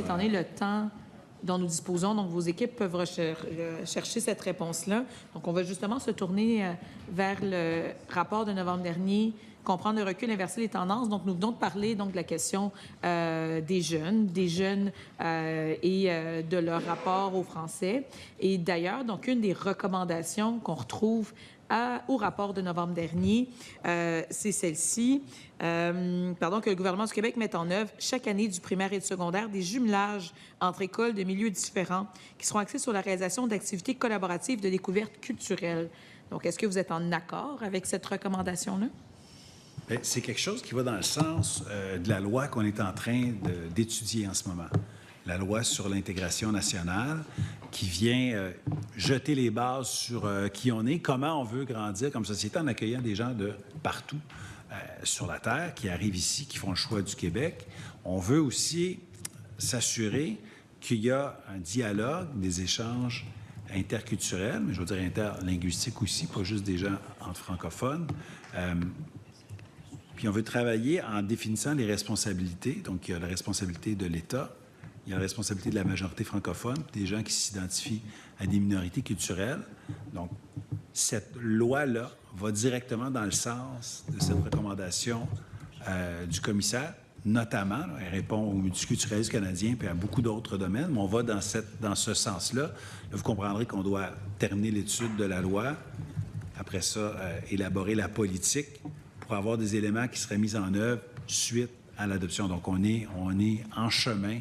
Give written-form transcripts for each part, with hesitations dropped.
Étant donné le temps dont nous disposons, donc vos équipes peuvent chercher cette réponse-là. Donc, on va justement se tourner vers le rapport de novembre dernier, comprendre le recul, inverser les tendances. Donc, nous venons de parler donc de la question des jeunes et de leur rapport aux Français. Et d'ailleurs, donc une des recommandations qu'on retrouve au rapport de novembre dernier, c'est celle-ci, que le gouvernement du Québec mette en œuvre chaque année du primaire et du secondaire des jumelages entre écoles de milieux différents qui seront axés sur la réalisation d'activités collaboratives de découverte culturelle. Donc, est-ce que vous êtes en accord avec cette recommandation-là? C'est quelque chose qui va dans le sens de la loi qu'on est en train d'étudier en ce moment. La loi sur l'intégration nationale qui vient jeter les bases sur qui on est, comment on veut grandir comme société en accueillant des gens de partout sur la Terre qui arrivent ici, qui font le choix du Québec. On veut aussi s'assurer qu'il y a un dialogue, des échanges interculturels, mais je veux dire interlinguistiques aussi, pas juste des gens entre francophones. Puis on veut travailler en définissant les responsabilités. Donc, il y a la responsabilité de l'État, il y a la responsabilité de la majorité francophone, des gens qui s'identifient à des minorités culturelles. Donc, cette loi-là va directement dans le sens de cette recommandation du commissaire, notamment, là, elle répond au multiculturalisme canadien et à beaucoup d'autres domaines, mais on va dans ce sens-là. Là, vous comprendrez qu'on doit terminer l'étude de la loi, après ça, élaborer la politique pour avoir des éléments qui seraient mis en œuvre suite à l'adoption. Donc, on est en chemin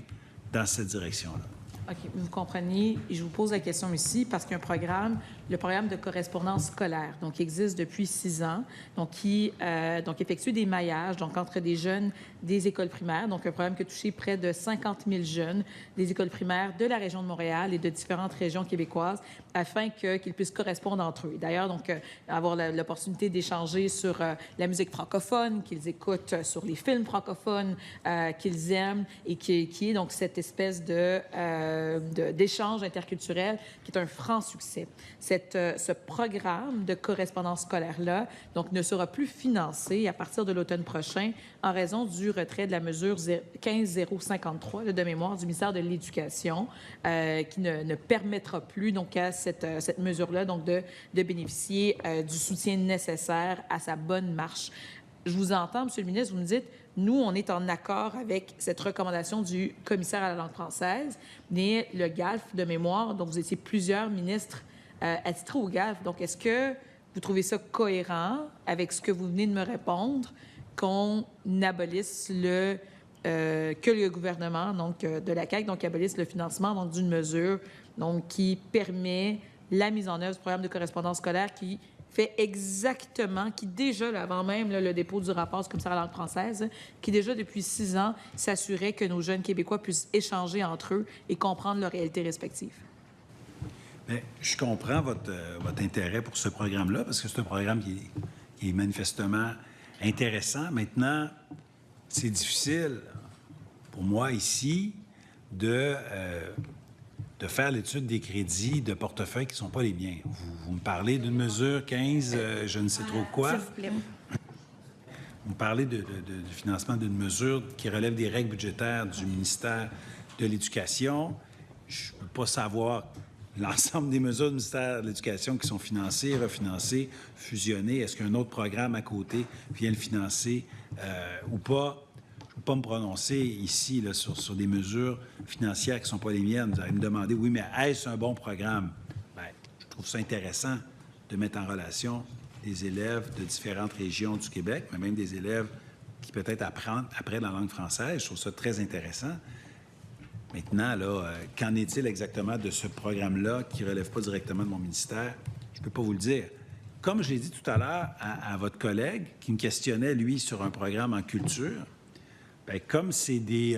dans cette direction-là. OK. Vous comprenez, et je vous pose la question ici parce qu'il y a un programme, le programme de correspondance scolaire, donc qui existe depuis 6 ans, donc qui effectue des maillages, donc entre des jeunes des écoles primaires, donc un programme qui a touché près de 50 000 jeunes des écoles primaires de la région de Montréal et de différentes régions québécoises afin qu'ils puissent correspondre entre eux. D'ailleurs, donc, avoir l'opportunité d'échanger sur la musique francophone, qu'ils écoutent sur les films francophones qu'ils aiment et qui est donc cette espèce d'échange interculturel qui est un franc succès. Ce programme de correspondance scolaire-là donc, ne sera plus financé à partir de l'automne prochain en raison du retrait de la mesure 15053 de mémoire du ministère de l'Éducation qui ne permettra plus donc, à cette mesure-là donc, de bénéficier du soutien nécessaire à sa bonne marche. Je vous entends, M. le ministre, vous me dites, nous, on est en accord avec cette recommandation du commissaire à la langue française, mais le GALF de mémoire, dont vous étiez plusieurs ministres attitrés au GALF, donc est-ce que vous trouvez ça cohérent avec ce que vous venez de me répondre, qu'on abolisse que le gouvernement donc, de la CAQ donc, abolisse le financement donc, d'une mesure donc, qui permet la mise en œuvre du programme de correspondance scolaire qui fait exactement, qui déjà, là, avant même là, le dépôt du rapport du commissaire à la langue française, qui déjà depuis 6 ans s'assurait que nos jeunes Québécois puissent échanger entre eux et comprendre leurs réalités respectives. Bien, je comprends votre intérêt pour ce programme-là, parce que c'est un programme qui est manifestement intéressant. Maintenant, c'est difficile pour moi ici de faire l'étude des crédits de portefeuille qui ne sont pas les miens. Vous me parlez d'une mesure 15, je ne sais trop quoi. S'il vous plaît. Vous me parlez du financement d'une mesure qui relève des règles budgétaires du ministère de l'Éducation. Je ne peux pas savoir l'ensemble des mesures du ministère de l'Éducation qui sont financées, refinancées, fusionnées. Est-ce qu'un autre programme à côté vient le financer ou pas? Je ne peux pas me prononcer ici là, sur des mesures financières qui ne sont pas les miennes. Vous allez me demander, oui, mais est-ce un bon programme? Bien, je trouve ça intéressant de mettre en relation des élèves de différentes régions du Québec, mais même des élèves qui peut-être apprennent la langue française. Je trouve ça très intéressant. Maintenant, là, qu'en est-il exactement de ce programme-là qui ne relève pas directement de mon ministère? Je ne peux pas vous le dire. Comme je l'ai dit tout à l'heure à votre collègue qui me questionnait, lui, sur un programme en culture, bien, comme c'est des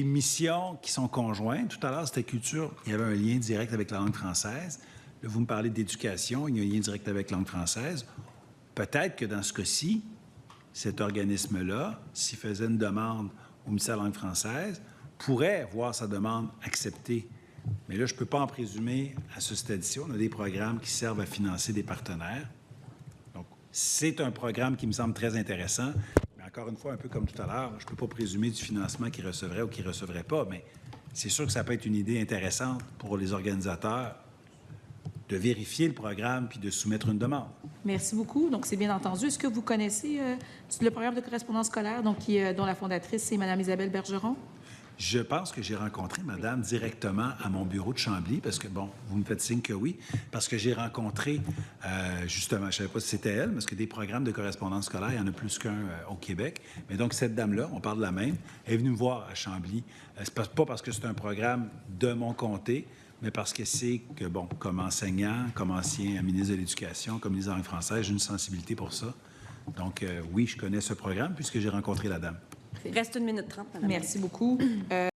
missions qui sont conjointes, tout à l'heure, c'était culture, il y avait un lien direct avec la langue française. Là, vous me parlez d'éducation, il y a un lien direct avec la langue française. Peut-être que dans ce cas-ci, cet organisme-là, s'il faisait une demande au ministère de la langue française, pourrait voir sa demande acceptée. Mais là, je ne peux pas en présumer à ce stade-ci. On a des programmes qui servent à financer des partenaires. Donc, c'est un programme qui me semble très intéressant. Mais encore une fois, un peu comme tout à l'heure, je ne peux pas présumer du financement qu'ils recevraient ou qu'ils ne recevraient pas, mais c'est sûr que ça peut être une idée intéressante pour les organisateurs de vérifier le programme puis de soumettre une demande. Merci beaucoup. Donc, c'est bien entendu. Est-ce que vous connaissez le programme de correspondance scolaire dont la fondatrice, c'est Mme Isabelle Bergeron? Je pense que j'ai rencontré madame directement à mon bureau de Chambly, parce que, bon, vous me faites signe que oui, parce que j'ai rencontré, justement, je ne savais pas si c'était elle, parce que des programmes de correspondance scolaire, il y en a plus qu'un au Québec. Mais donc, cette dame-là, on parle de la même, elle est venue me voir à Chambly. C'est pas parce que c'est un programme de mon comté, mais parce que c'est que, bon, comme enseignant, comme ancien ministre de l'Éducation, comme ministre de la langue française, j'ai une sensibilité pour ça. Donc, oui, je connais ce programme puisque j'ai rencontré la dame. Reste 1 minute 30, madame. Merci beaucoup.